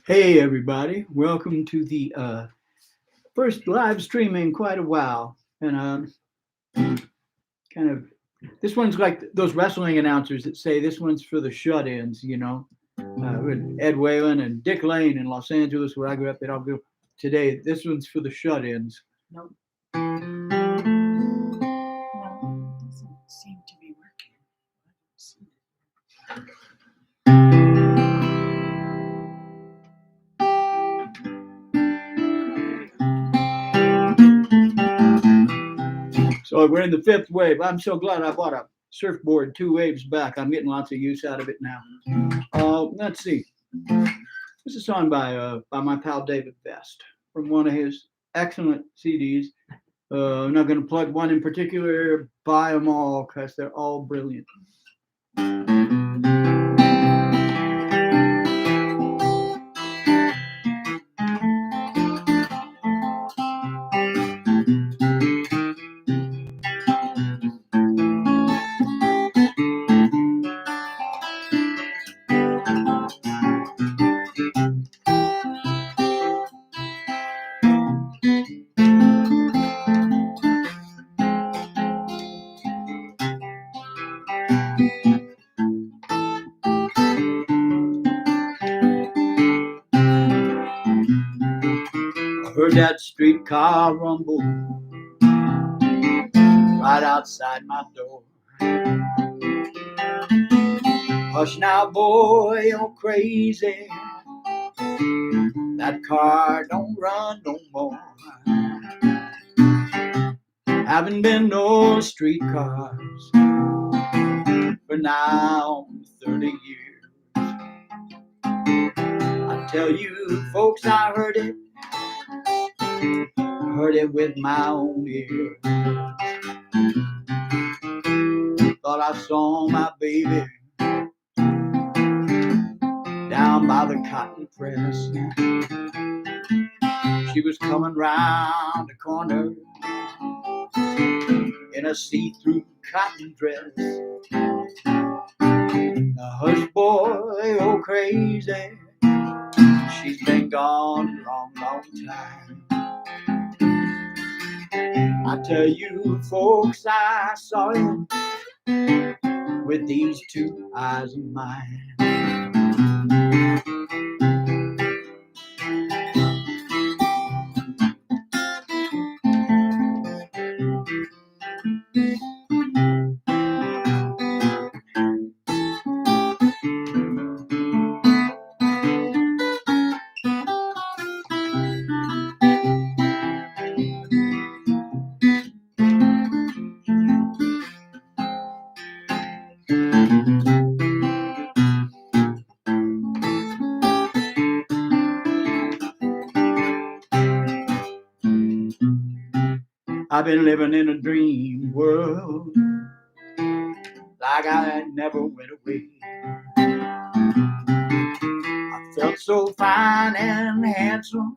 Hey everybody, welcome to the first live stream in quite a while. And kind of, this one's like those wrestling announcers that say this one's for the shut-ins. With Ed Whalen and Dick Lane in Los Angeles, where I grew up, they'd all go today. This one's for the shut-ins. No, doesn't seem to be working. So we're in the fifth wave. I'm so glad I bought a surfboard 2 waves back. I'm getting lots of use out of it now. Let's see. This is a song by my pal David Best from one of his excellent CDs. I'm not going to plug one in particular. Buy them all because they're all brilliant. I heard that streetcar rumble right outside my door. Hush now, boy, you're crazy. That car don't run no more. Haven't been no streetcars for now 30 years. I tell you, folks, I heard it with my own ears. Thought I saw my baby down by the cotton press. She was coming round the corner in a see-through cotton dress. Now hush, boy, oh crazy, she's been gone a long, long time. I tell you, folks, I saw it with these two eyes of mine. I've been living in a dream world like I never went away. I felt so fine and handsome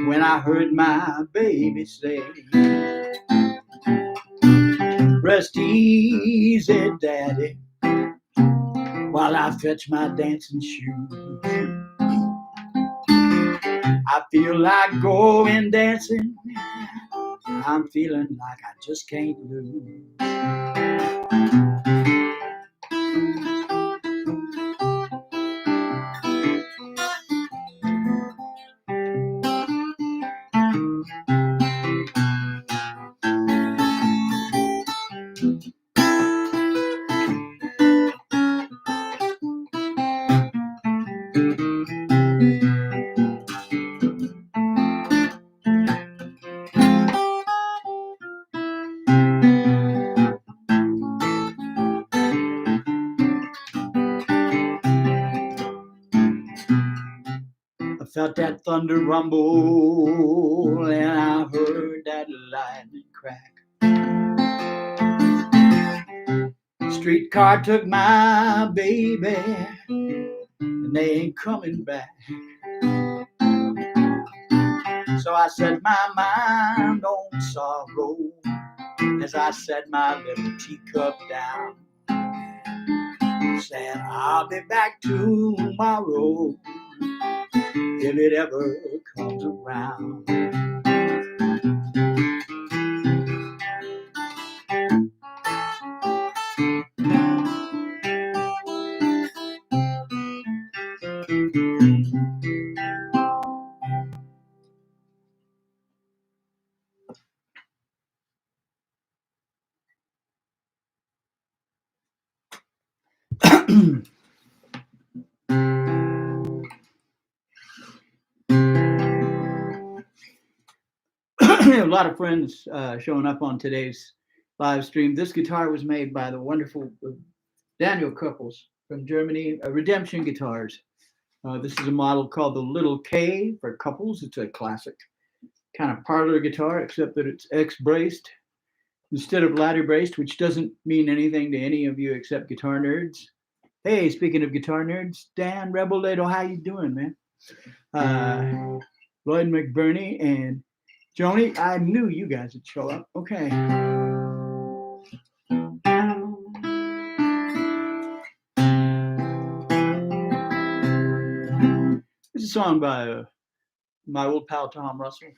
when I heard my baby say, rest easy, daddy, while I fetch my dancing shoes. I feel like going dancing. I'm feeling like I just can't lose. I felt that thunder rumble and I heard that lightning crack. Streetcar took my baby and they ain't coming back. So I set my mind on sorrow as I set my little teacup down. Said I'll be back tomorrow if it ever comes around. A lot of friends showing up on today's live stream. This guitar was made by the wonderful Daniel Couples from Germany, Redemption Guitars. This is a model called the Little K for Couples. It's a classic kind of parlor guitar, except that it's X-braced instead of ladder braced, which doesn't mean anything to any of you except guitar nerds. Hey, speaking of guitar nerds, Dan Rebelado, how you doing, man? Lloyd McBurney and Joni, I knew you guys would show up. Okay. This is a song by my old pal Tom Russell.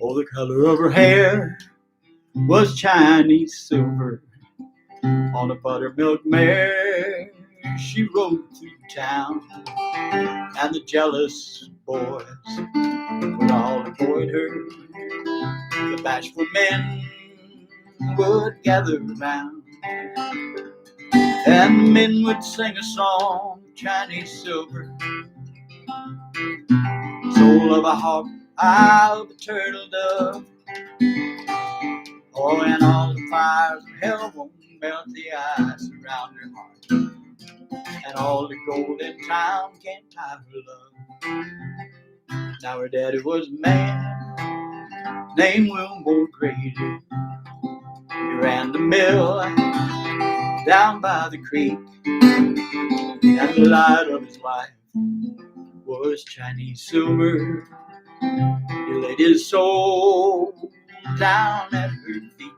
Oh, the color of her hair was Chinese silver. On a buttermilk mare she rode through town, and the jealous boys would all avoid her. The bashful men would gather round, and the men would sing a song, Chinese silver. Soul of a hawk, eye of a turtle dove. Oh, and all the fires of hell won't melt the ice around her heart, and all the gold in town can't tie her love. Now her daddy was a man named Wilmore Grady. He ran the mill down by the creek, and the light of his life was Chinese silver. He laid his soul down at her feet,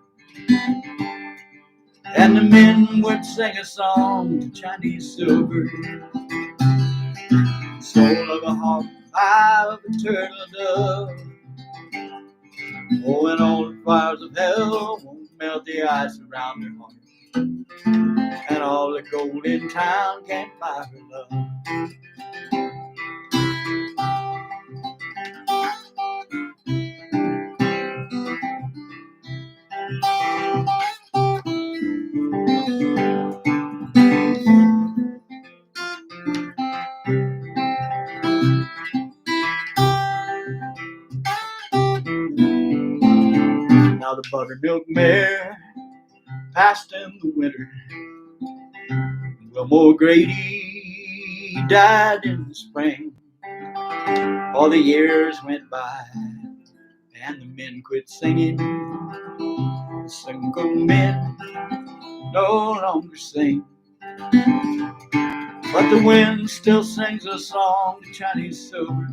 and the men would sing a song to Chinese silver. Soul of a hawk, eye of a turtle dove. Oh, and all the fires of hell won't melt the ice around her heart, and all the gold in town can't buy her love. Now the buttermilk mare passed in the winter. Wilmore Grady died in the spring. All the years went by and the men quit singing. The single men no longer sing, but the wind still sings a song to Chinese silver.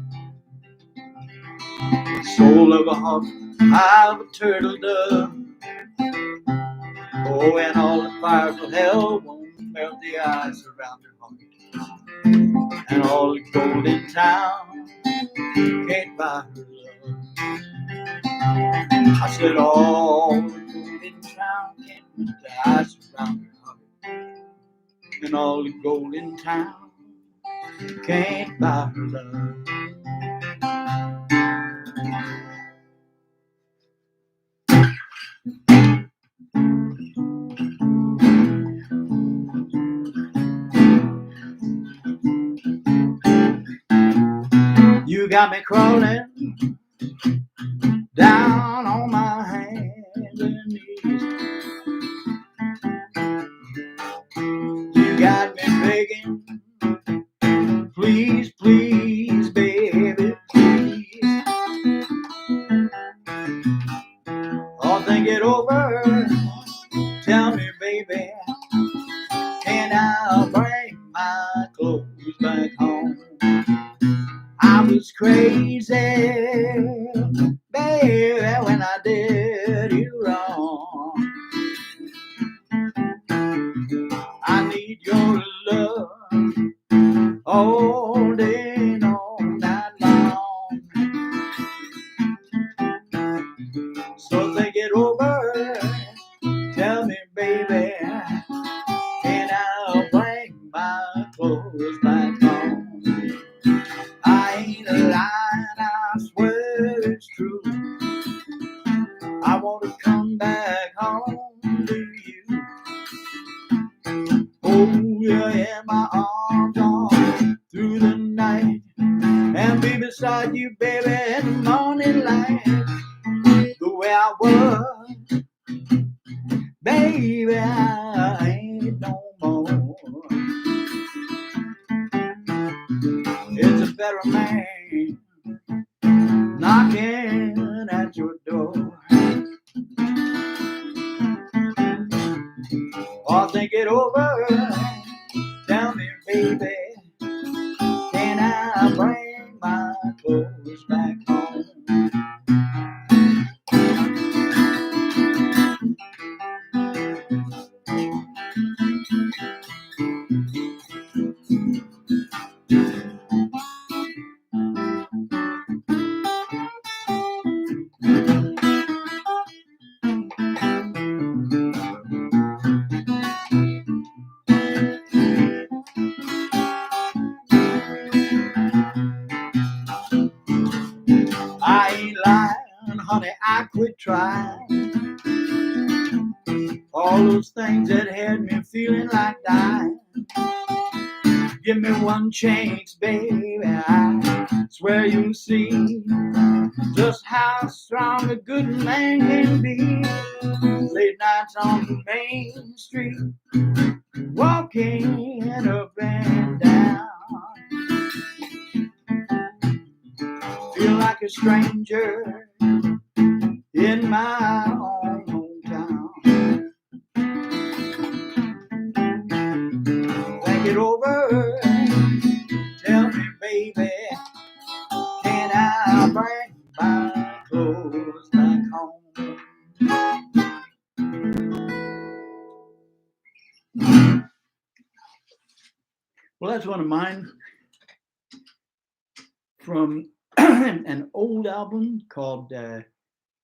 Soul of a hawk, eye of a turtle dove. Oh, and all the fires of hell won't melt the ice around her heart, and all the gold in town can't buy her love. I said all the gold in town can't melt the ice around her heart, and all the gold in town can't buy her love. You got me crawling down on my hands and knees. You got me begging, please, please, baby, please. Oh, think it over. Tell me, baby, can I bring my clothes back home? I was crazy, baby, when I did you wrong. I need your love all day and all night long. So think it over. Tell me, baby, can I bring my clothes back home? I ain't lying, I swear it's true. I want to come back home to you. Oh, yeah, in my arms all through the night, and be beside you, baby, in the morning light. The way I was, baby, I ain't no more. It's a better man knocking at your door. Oh, think it over. Tell me, baby, can I bring my clothes back home? I ain't lying, honey, I quit trying. All those things that had me feeling like dying. Give me one chance, baby, I swear you'll see just how strong a good man can be. Late nights on the main street, walking up and down. Feel like a stranger in my own hometown. Think it over. Tell me, baby, can I bring my clothes back home? Well, that's one of mine from an old album called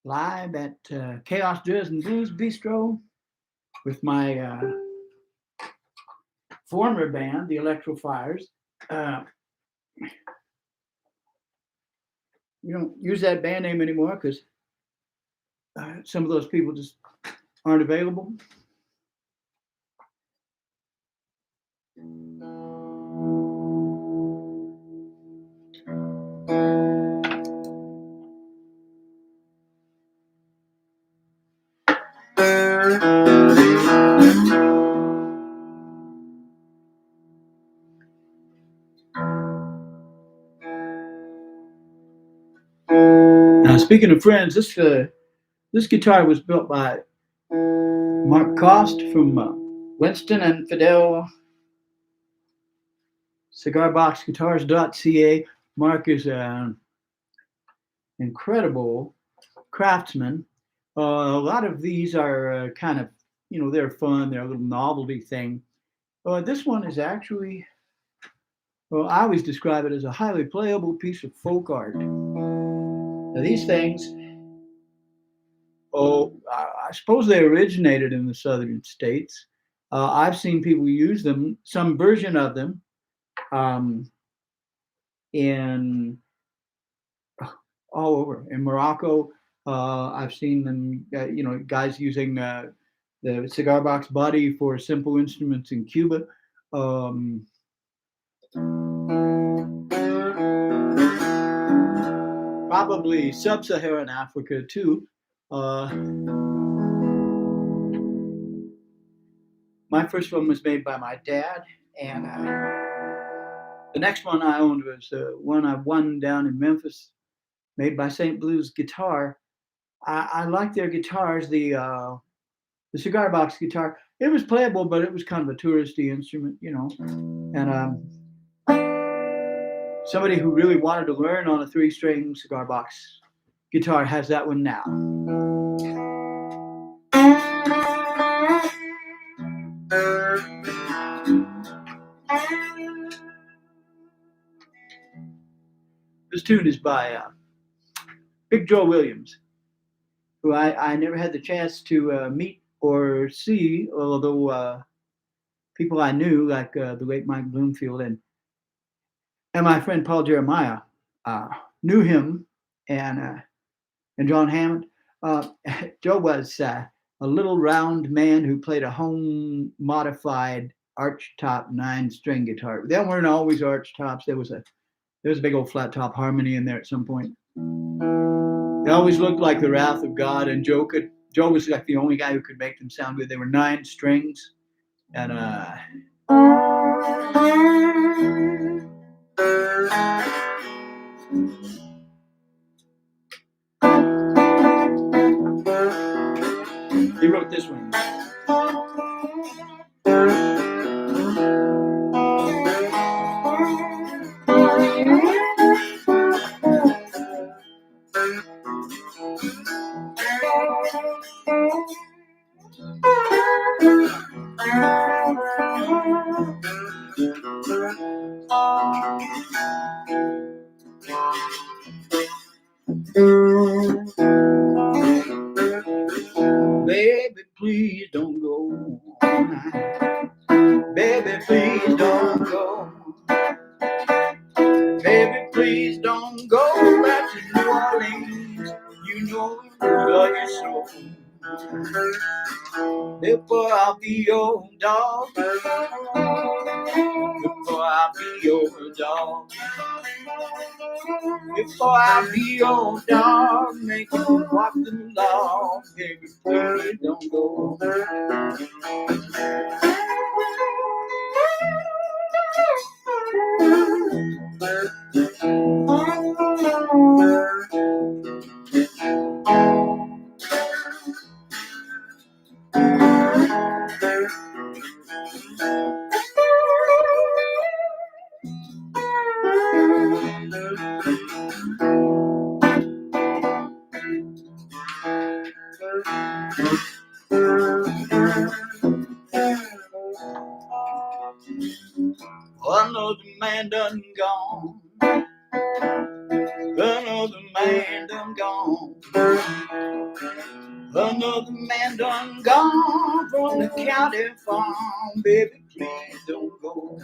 Live at Chaos Jazz and Blues Bistro with my former band, the Electro Fires. We don't use that band name anymore because some of those people just aren't available. Now, speaking of friends, this guitar was built by Mark Cost from Winston and Fidel cigarboxguitars.ca. Mark is an incredible craftsman. A lot of these are kind of, they're fun. They're a little novelty thing. This one is actually, well, I always describe it as a highly playable piece of folk art. Now, these things, I suppose they originated in the southern states. I've seen people use them, some version of them, in all over. In Morocco, I've seen them, guys using the cigar box body for simple instruments in Cuba. probably sub-Saharan Africa too. My first one was made by my dad, and the next one I owned was one I won down in Memphis, made by St. Blues Guitar. I like their guitars. The cigar box guitar. It was playable, but it was kind of a touristy instrument, you know. And somebody who really wanted to learn on a 3-string cigar box guitar has that one now. This tune is by Big Joe Williams, who I never had the chance to meet or see, although people I knew, like the late Mike Bloomfield and my friend Paul Jeremiah, knew him, and John Hammond. Joe was a little round man who played a home modified arch top 9-string guitar. They weren't always arch tops. There was a big old flat top harmony in there at some point. They always looked like the wrath of God, and Joe was like the only guy who could make them sound good. They were 9 strings, and he wrote this one. Baby, please don't go. Baby, please don't go. Baby, please don't go back to New Orleans. You know you love your soul. Therefore I'll be your dog. Before I'll be your dog. Before I'll be your dog, make you walk the law. Baby, please don't go. Another man done gone. Another man done gone. Another man done gone from the county farm. Baby, please don't go.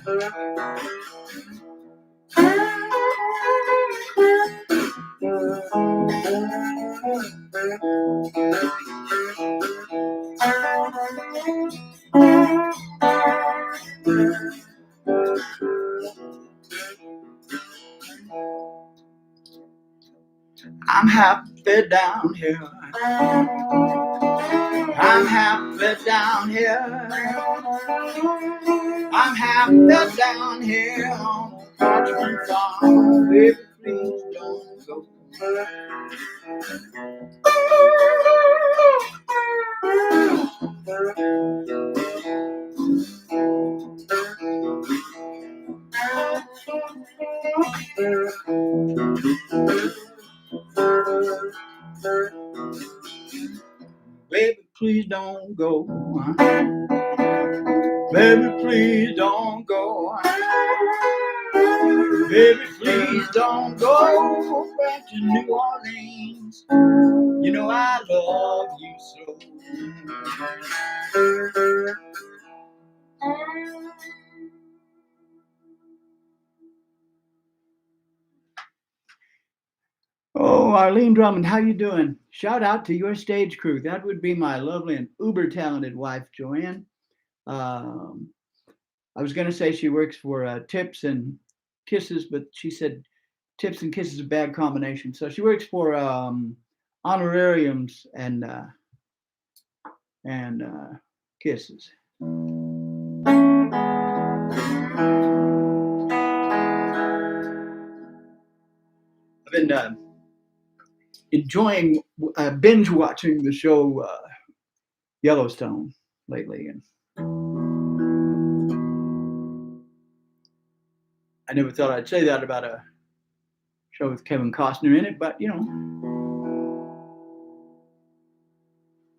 I'm happy down here. I'm happy down here. I'm happy down here on Parchment Farm. Baby, please don't go. Baby, please don't go. Baby, please don't go. Baby, please don't go back to New Orleans. You know I love you so. Oh, Arlene Drummond, how you doing? Shout out to your stage crew. That would be my lovely and uber talented wife, Joanne. I was going to say she works for Tips and Kisses, but she said tips and kisses a bad combination. So she works for honorariums and kisses. I've been enjoying binge watching the show Yellowstone lately, and I never thought I'd say that about a show with Kevin Costner in it, but you know,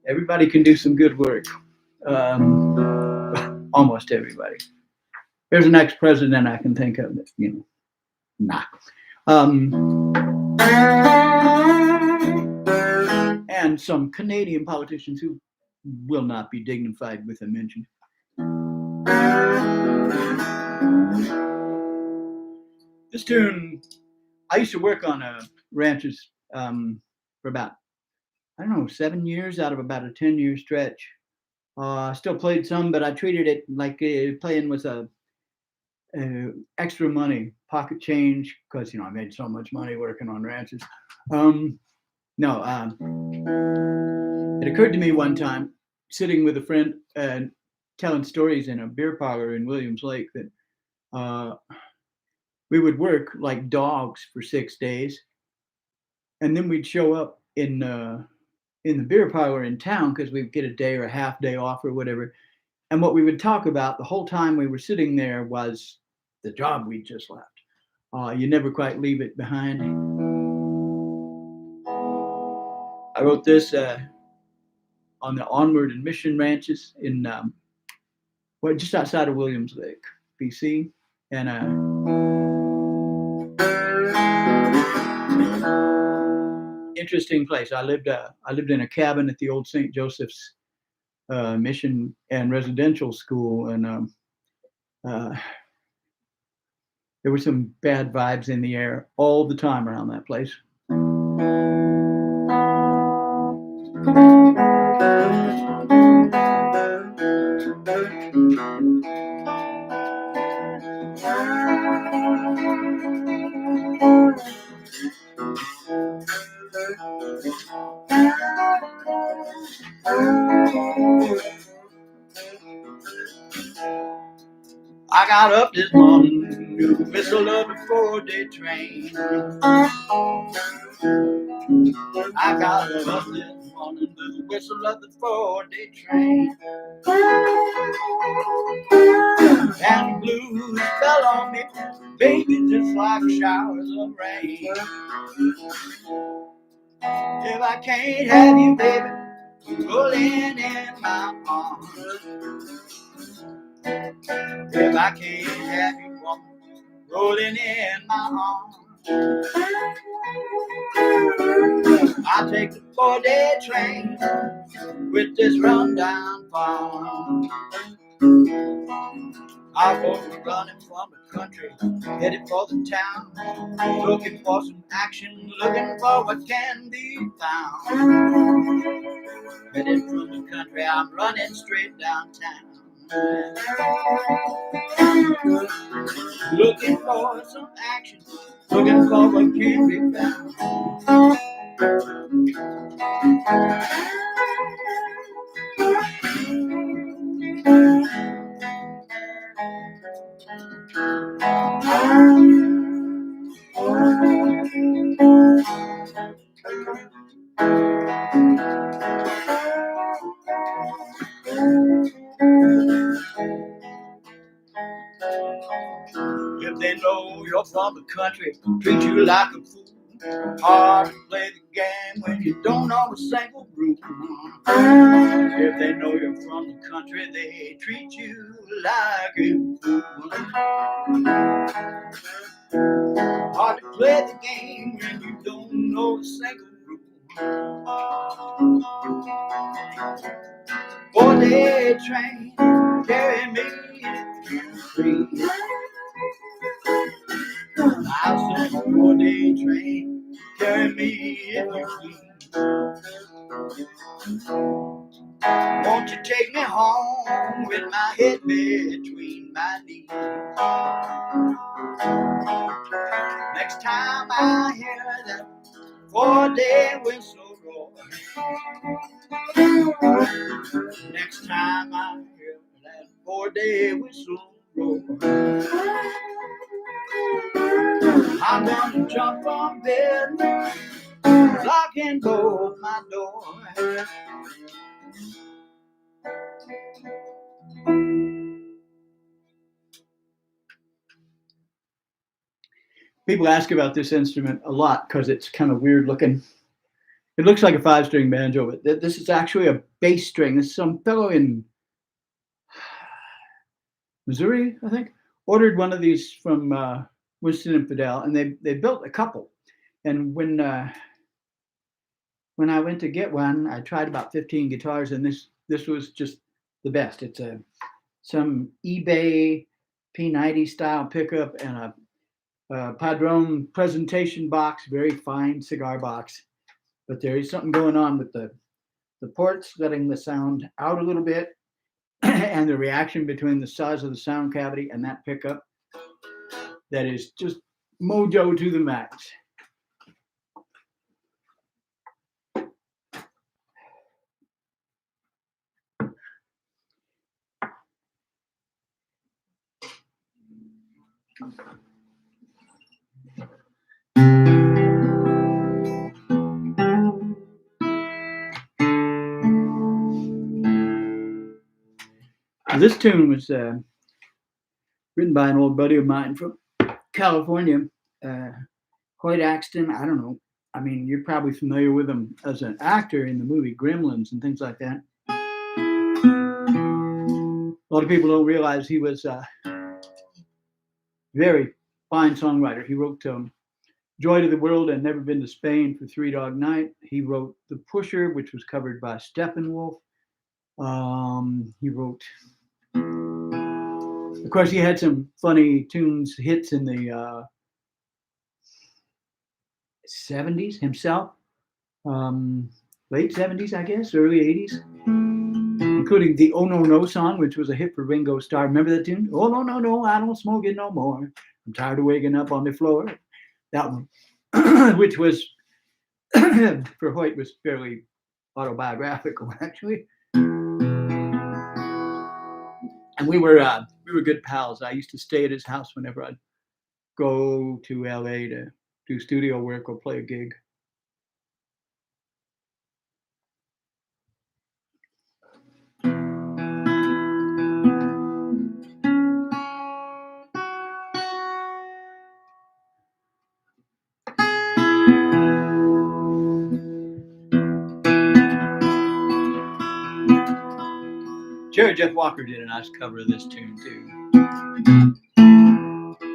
everybody can do some good work. Almost everybody. There's an ex-president I can think of that, you know, nah. And some Canadian politicians who will not be dignified with a mention. This tune, I used to work on ranches for about, I don't know, 7 years out of about a 10-year stretch. I still played some, but I treated it like playing was a extra money, pocket change, because, you know, I made so much money working on ranches. It occurred to me one time, sitting with a friend and telling stories in a beer parlor in Williams Lake, that we would work like dogs for 6 days, and then we'd show up in the beer parlor in town because we'd get a day or a half day off or whatever. And what we would talk about the whole time we were sitting there was the job we just left. You never quite leave it behind. I wrote this on the Onward and Mission ranches in, just outside of Williams Lake, BC. And interesting place. I lived in a cabin at the old St. Joseph's Mission and Residential School, and there were some bad vibes in the air all the time around that place. I got up this morning to the whistle of the 4-day train. I got up this morning to the whistle of the 4-day train. And the blues fell on me, baby, just like showers of rain. If I can't have you, baby, rolling in my arms. If I can't have you, woman, rolling in my arms. I take the 4-day train with this rundown farm. I was running from the country, headed for the town, looking for some action, looking for what can be found. Headed from the country, I'm running straight downtown, looking for some action, looking for what can be found. If they know you're from the country, treat you like a fool. Hard to play the game when you don't know a single rule. If they know you're from the country, they treat you like a fool. Hard to play the game when you don't know a single rule. 4-day train, carry me free. I'll send a 4-day train, carry me if you please. Won't you take me home with my head between my knees? Next time I I hear that 4-day whistle roar. Next time I hear that 4-day whistle roar, I'm gonna jump on bed, lock and bolt my door. People ask about this instrument a lot because it's kind of weird looking. It looks like a 5-string banjo, but this is actually a bass string. This is some fellow in Missouri, I think, ordered one of these from Winston and Fidel, and they built a couple. And when I went to get one, I tried about 15 guitars, and this was just the best. It's some eBay P90 style pickup and a Padron presentation box, very fine cigar box. But there is something going on with the ports, letting the sound out a little bit, and the reaction between the size of the sound cavity and that pickup that is just mojo to the max. This tune was written by an old buddy of mine from California, Hoyt Axton. I don't know. I mean, you're probably familiar with him as an actor in the movie Gremlins and things like that. A lot of people don't realize he was a very fine songwriter. He wrote Joy to the World and Never Been to Spain for Three Dog Night. He wrote The Pusher, which was covered by Steppenwolf. He wrote, of course, he had some funny tunes, hits in the 70s himself, late 70s, I guess, early 80s, including the Oh No No song, which was a hit for Ringo Starr. Remember that tune? Oh no, no, no, I don't smoke it no more. I'm tired of waking up on the floor. That one, which was, for Hoyt, was fairly autobiographical, actually. And we were good pals. I used to stay at his house whenever I'd go to LA to do studio work or play a gig. Jerry Jeff Walker did a nice cover of this tune too.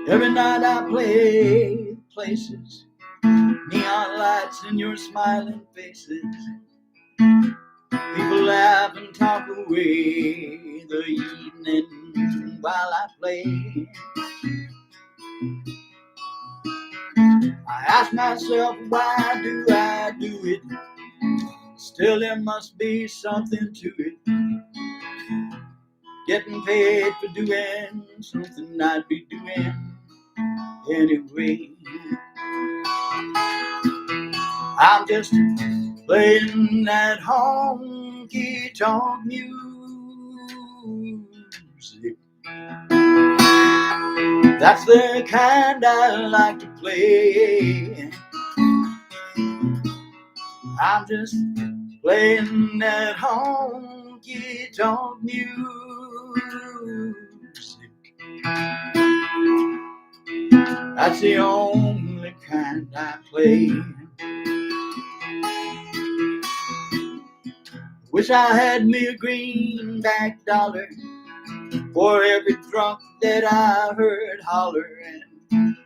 Every night I play places, neon lights in your smiling faces. People laugh and talk away the evening while I play. I ask myself, why do I do it? Still there must be something to it. Getting paid for doing something I'd be doing anyway. I'm just playing that honky-tonk music. That's the kind I like to play. I'm just playing that honky-tonk music. That's the only kind I play. Wish I had me a greenback dollar for every drunk that I heard holler, and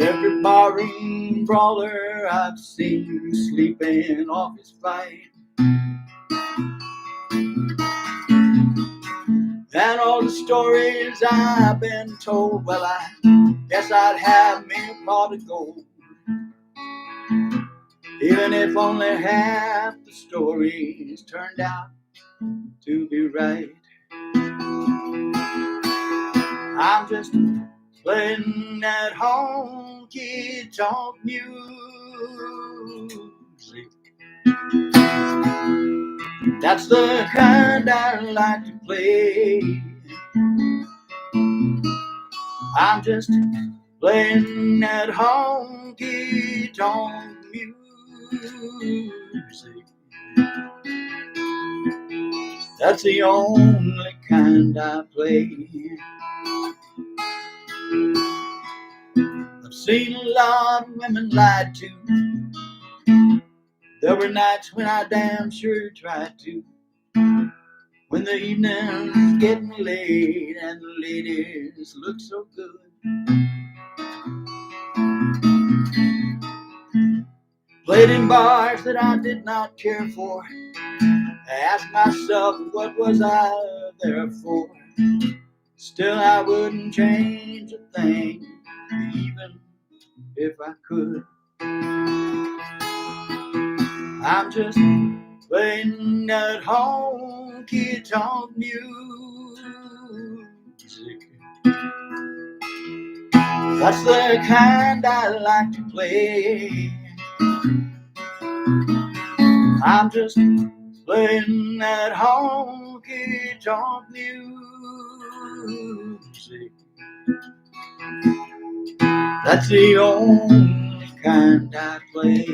every barroom brawler I've seen sleeping off his fight. And all the stories I've been told, well, I guess I'd have me a pot of gold, even if only half the stories turned out to be right. I'm just playing that honky tonk music. That's the kind I like to play. I'm just playing that honky tonk music. That's the only kind I play. I've seen a lot of women lied to. There were nights when I damn sure tried to. When the evening's getting late and the ladies look so good. Played in bars that I did not care for. I asked myself, what was I there for? Still, I wouldn't change a thing, even if I could. I'm just playing that honky tonk music. That's the kind I like to play. I'm just playing that honky tonk music. That's the only kind I play.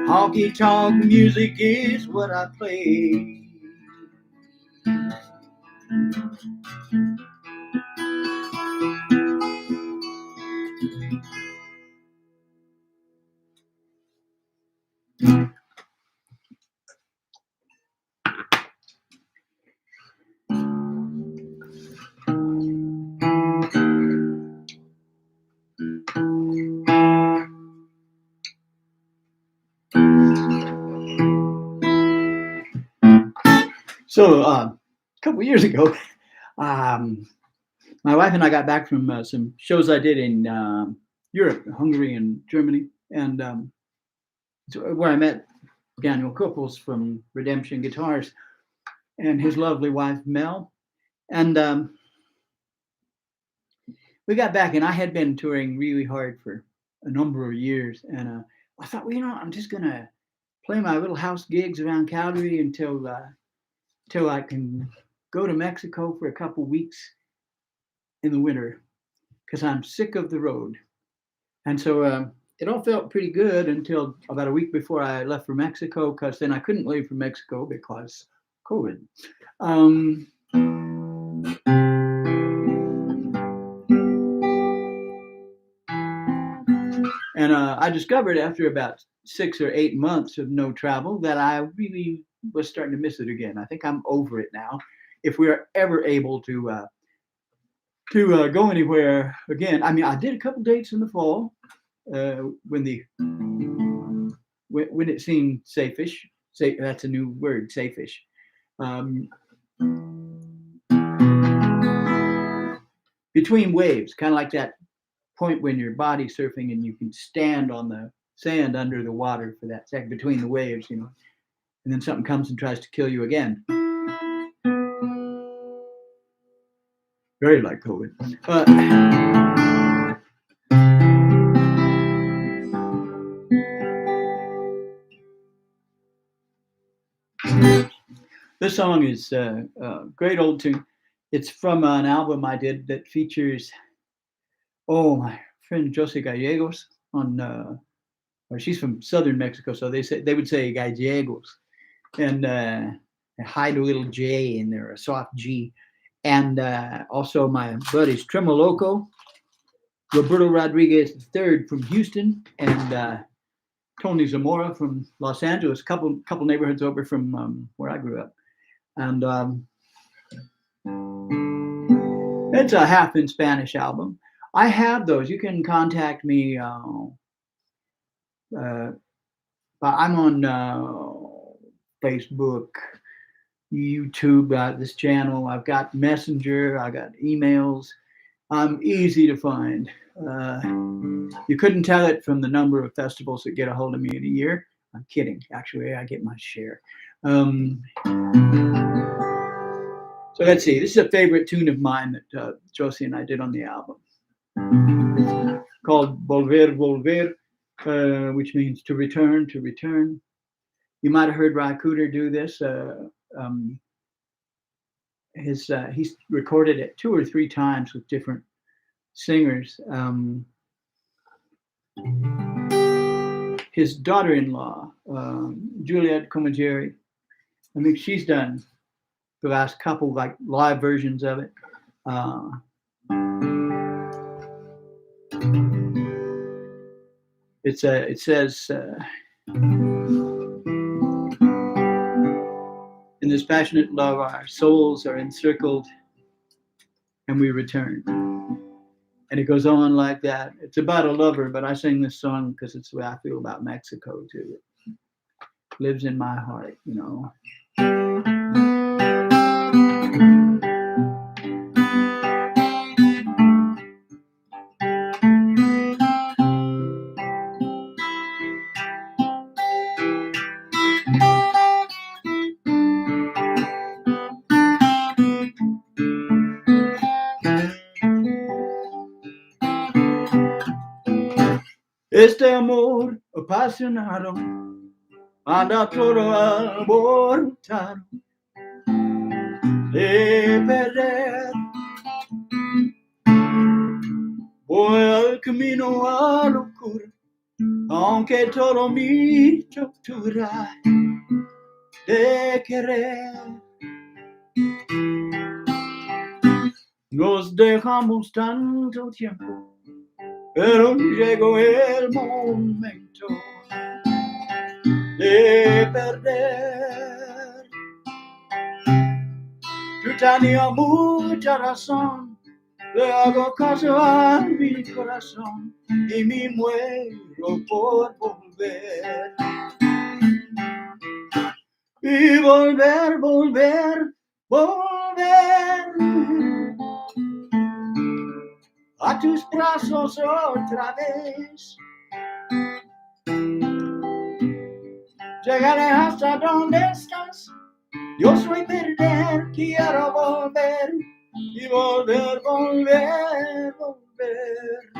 Honky tonk music is what I play. So a couple years ago, my wife and I got back from some shows I did in Europe, Hungary and Germany, and where I met Daniel Couples from Redemption Guitars and his lovely wife, Mel. And we got back, and I had been touring really hard for a number of years. And I thought, well, I'm just going to play my little house gigs around Calgary until I can go to Mexico for a couple weeks in the winter, because I'm sick of the road. And so it all felt pretty good until about a week before I left for Mexico, because then I couldn't leave for Mexico because COVID. And I discovered after about 6 or 8 months of no travel that I really was starting to miss it again. I think I'm over it now. If we are ever able to go anywhere again, I mean, I did a couple dates in the fall when it seemed safe-ish. That's a new word, safe-ish. Between waves, kind of like that point when you're body surfing and you can stand on the sand under the water for that second between the waves, and then something comes and tries to kill you again. Very like COVID. This song is a great old tune. It's from an album I did that features, my friend Jose Gallegos or she's from southern Mexico, so they would say Gallegos, and hide a little J in there, a soft G, and also my buddies Tremoloco, Roberto Rodriguez III from Houston, and Tony Zamora from Los Angeles, couple neighborhoods over from where I grew up, and it's a half in Spanish album. I have those. You can contact me. I'm on Facebook, YouTube, this channel. I've got Messenger. I got emails. I'm easy to find. You couldn't tell it from the number of festivals that get a hold of me in a year. I'm kidding. Actually, I get my share. So So let's see. This is a favorite tune of mine that Josie and I did on the album. It's called Volver, Volver, which means to return, to return. You might have heard Ry Cooder do this. He's recorded it 2 or 3 times with different singers. His daughter-in-law, Juliette Comageri, I mean, she's done the last couple like live versions of it. It says, in this passionate love, our souls are encircled and we return. And it goes on like that. It's about a lover, but I sing this song because it's the way I feel about Mexico too. It lives in my heart, you know. Este amor apasionado anda todo alborotado de perder. Voy al camino a locura, aunque todo mi tortura de querer. Nos dejamos tanto tiempo, pero llegó el momento de perder. Tú tenías mucha razón, le hago caso a mi corazón y me muero por volver. Y volver, volver, volver a tus brazos otra vez. Llegaré hasta donde estás. Yo soy perder, quiero volver y volver, volver, volver.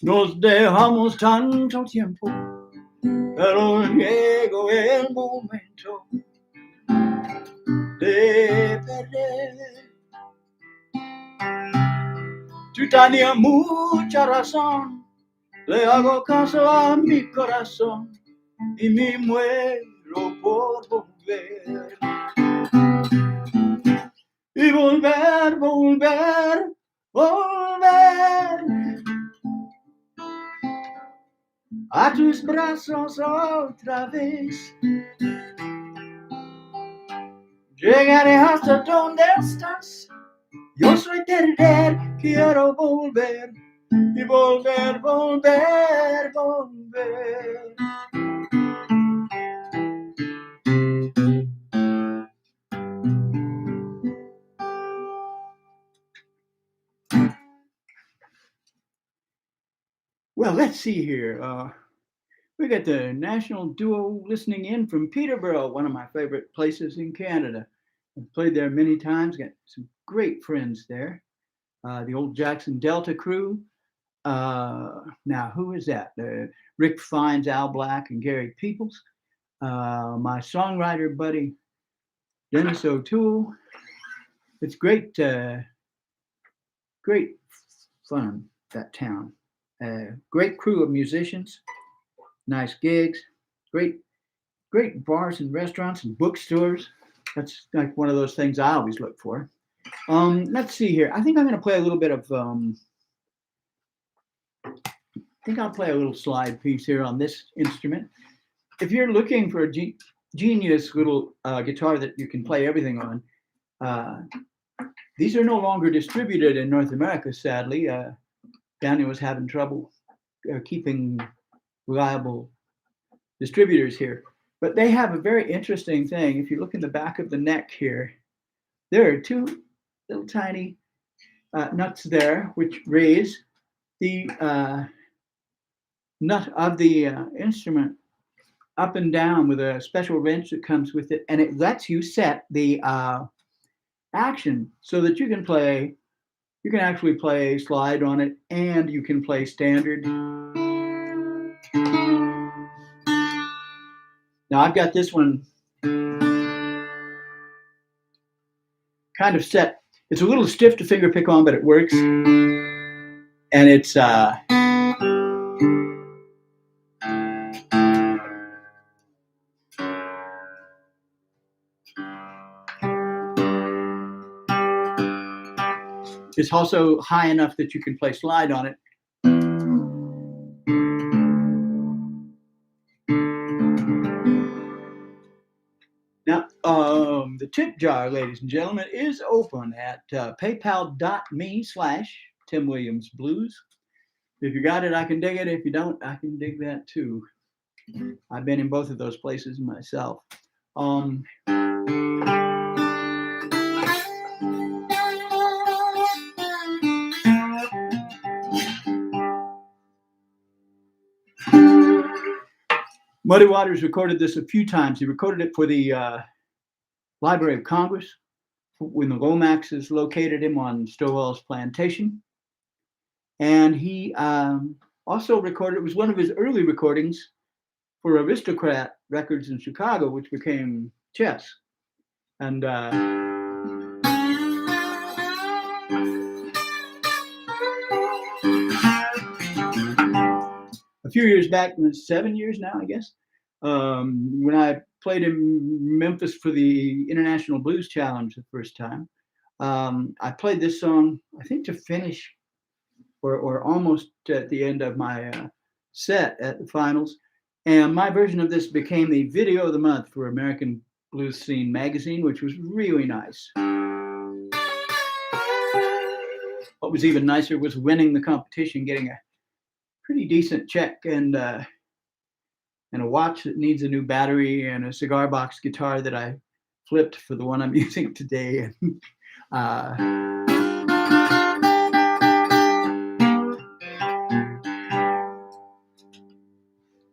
Nos dejamos tanto tiempo, pero llegó el momento de perder. Tú tenías mucha razón, le hago caso a mi corazón y me muero por volver. Y volver, volver, volver a tus brazos otra vez. Llegaré hasta donde estás. Yo soy perder, quiero volver y volver, volver, volver. Well, let's see here. We got the national duo listening in from Peterborough, one of my favorite places in Canada. I've played there many times, got some great friends there. The old Jackson Delta crew. Now, who is that? Rick Fiennes, Al Black, and Gary Peoples. My songwriter buddy, Dennis O'Toole. It's great, great fun, that town. Great crew of musicians, nice gigs, great great bars and restaurants and bookstores. That's like one of those things I always look for. Let's see here. I think I'm going to play a little bit of. I think I'll play a little slide piece here on this instrument. If you're looking for a genius little guitar that you can play everything on, these are no longer distributed in North America, sadly. Daniel was having trouble keeping reliable distributors here. But they have a very interesting thing. If you look in the back of the neck here, there are two little tiny nuts there, which raise the nut of the instrument up and down with a special wrench that comes with it. And it lets you set the action so that you can play. You can actually play slide on it, and you can play standard. Now I've got this one kind of set. It's a little stiff to finger pick on, but it works. And it's also high enough that you can play slide on it. Now, the tip jar, ladies and gentlemen, is open at paypal.me/Tim Williams Blues. If you got it, I can dig it. If you don't, I can dig that too. I've been in both of those places myself. Muddy Waters recorded this a few times. He recorded it for the Library of Congress when the Lomaxes located him on Stowell's plantation. And he also recorded, it was one of his early recordings for Aristocrat Records in Chicago, which became Chess. And a few years back, 7 years now, I guess, when I played in Memphis for the International Blues Challenge the first time, I played this song, I think, to finish or almost at the end of my set at the finals. And my version of this became the video of the month for American Blues Scene magazine, which was really nice. What was even nicer was winning the competition, getting a pretty decent check and a watch that needs a new battery and a cigar box guitar that I flipped for the one I'm using today.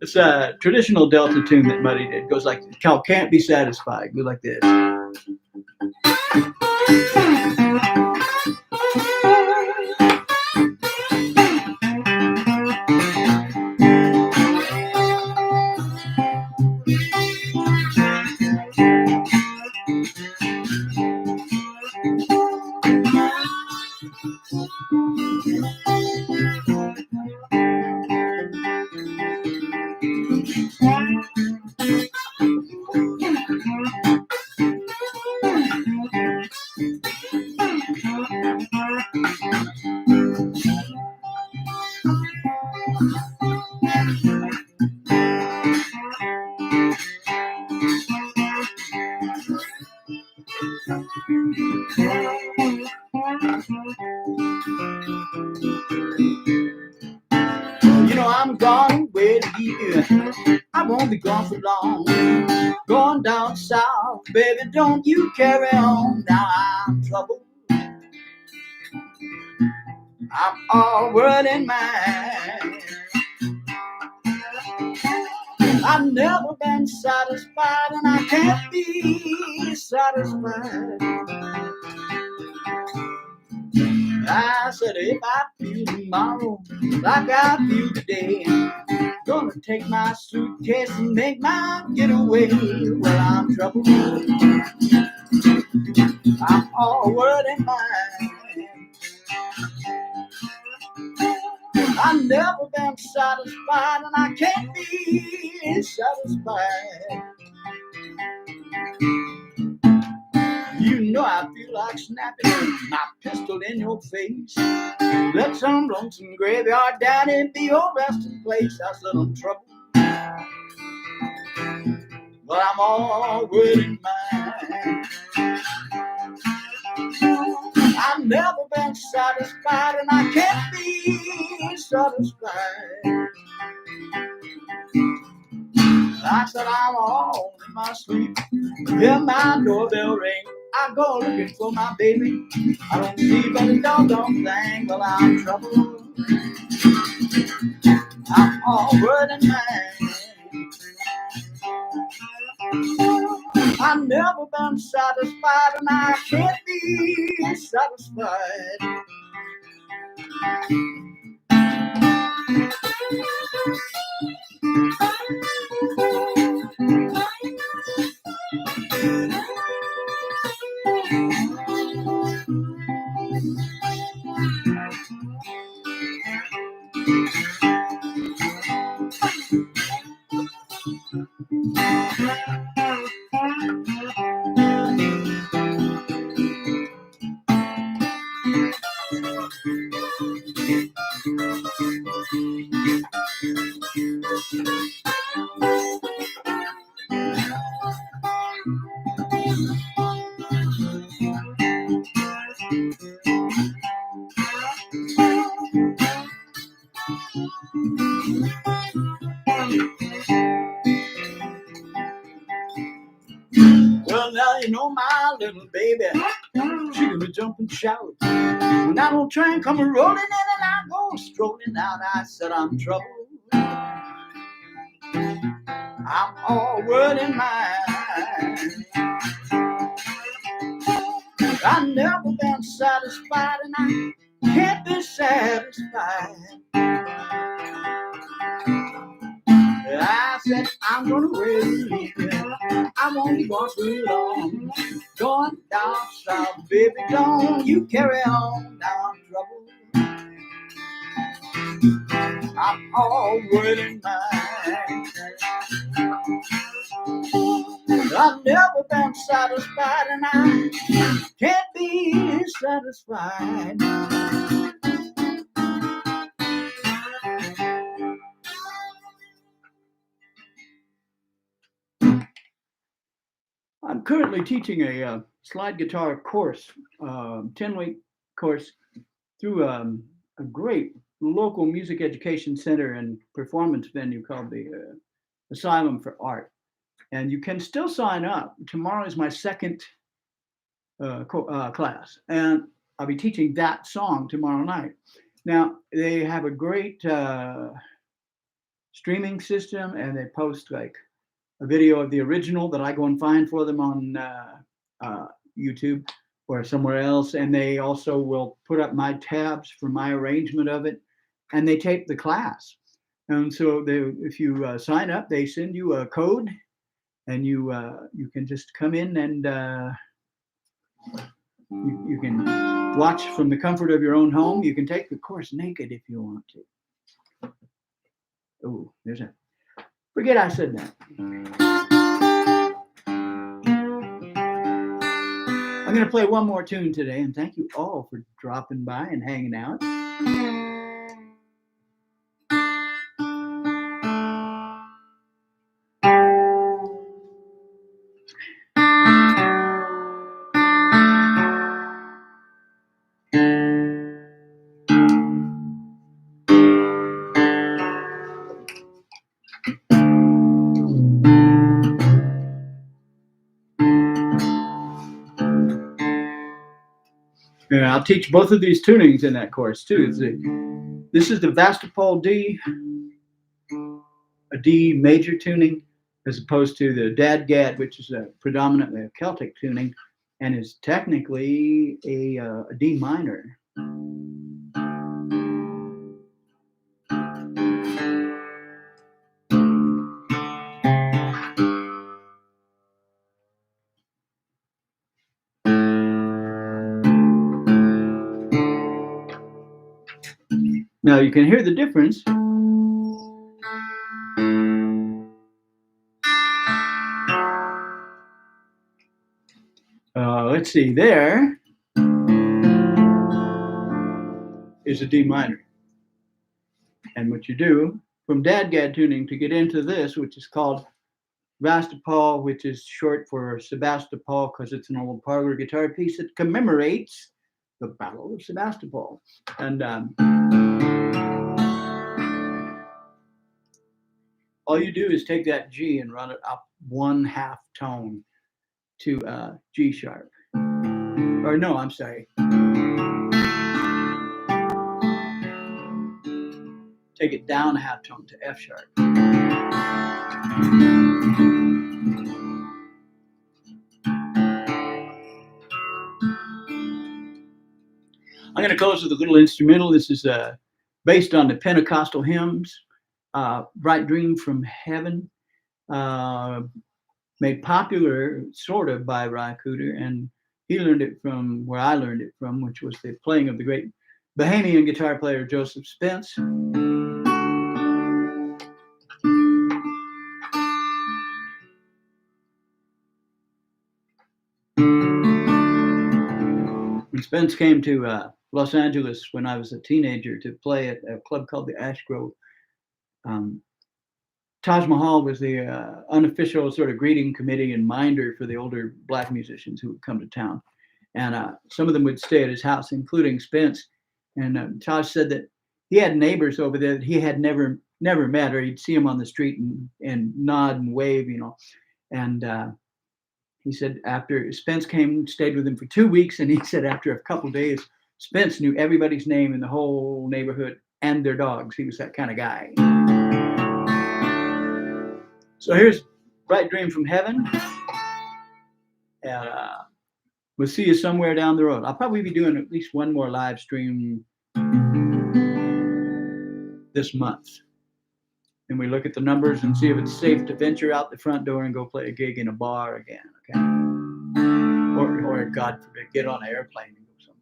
It's a traditional Delta tune that Muddy did. It goes like, "Cow can't be satisfied." Go like this. I'm gone away to you. I won't be gone for long. Going down south, baby, don't you carry on. Now I'm troubled. I'm all worried in mind. I've never been satisfied, and I can't be satisfied. I said, if I feel tomorrow like I feel today, gonna take my suitcase and make my getaway. Well, I'm troubled. I'm all worried in mind. I've never been satisfied, and I can't be satisfied. You know I feel like snapping my pistol in your face. Let some lonesome graveyard down and be your resting place. I said I'm trouble, but I'm already mine. I've never been satisfied, and I can't be satisfied. I said I'm all in my sleep. Hear my doorbell ring. I go looking for my baby. I don't see but a doggone thing. Well, I'm troubled. I'm already mine. I've never been satisfied, and I can't be satisfied. Well, now you know my little baby. She can be jumping shout. When that old train come rolling in and I go strolling out, I said I'm troubled. I'm already mine. I've never been satisfied, and I can't be satisfied. I said I'm gonna wait. I won't walk too long. Going down south, baby, don't you carry on down trouble. I'm already mine. I've never been satisfied, and I can't be satisfied. I'm currently teaching a slide guitar course, 10-week course through a great local music education center and performance venue called the Asylum for Art. And you can still sign up. Tomorrow is my second class, and I'll be teaching that song tomorrow night. Now, they have a great streaming system, and they post like a video of the original that I go and find for them on YouTube or somewhere else. And they also will put up my tabs for my arrangement of it, and they tape the class. And so if you sign up, they send you a code, and you can just come in and you can watch from the comfort of your own home. You can take the course naked if you want to. Oh, there's a. Forget I said that. I'm going to play one more tune today, and thank you all for dropping by and hanging out. Yeah, I'll teach both of these tunings in that course too. This is the Vastopol D, a D major tuning, as opposed to the Dadgad, which is predominantly a Celtic tuning, and is technically a D minor. Now you can hear the difference. Let's see, there is a D minor. And what you do from Dadgad tuning to get into this, which is called Vastapol, which is short for Sebastopol because it's an old parlor guitar piece that commemorates the Battle of Sebastopol. And all you do is take that G and run it up 1/2 tone to G sharp. Or no, I'm sorry. Take it down 1/2 tone to F sharp. I'm going to close with a little instrumental. This is based on the Pentecostal hymns, Bright Dream from Heaven, made popular sort of by Ry Cooder, and he learned it from where I learned it from, which was the playing of the great Bahamian guitar player Joseph Spence. When Spence came to Los Angeles when I was a teenager to play at a club called the Ash Grove, Taj Mahal was the unofficial sort of greeting committee and minder for the older black musicians who would come to town. And some of them would stay at his house, including Spence. And Taj said that he had neighbors over there that he had never met, or he'd see them on the street and nod and wave, you know. And he said after Spence came, stayed with him for 2 weeks, and he said after a couple days, Spence knew everybody's name in the whole neighborhood and their dogs. He was that kind of guy. So here's Bright Dream from Heaven. And we'll see you somewhere down the road. I'll probably be doing at least one more live stream this month. And we look at the numbers and see if it's safe to venture out the front door and go play a gig in a bar again, okay? Or God forbid, get on an airplane and go somewhere.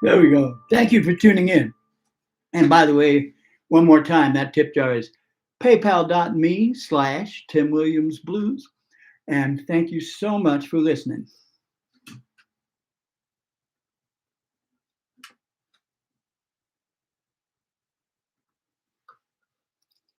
There we go. Thank you for tuning in. And by the way, one more time, that tip jar is paypal.me/Tim Williams Blues. And thank you so much for listening.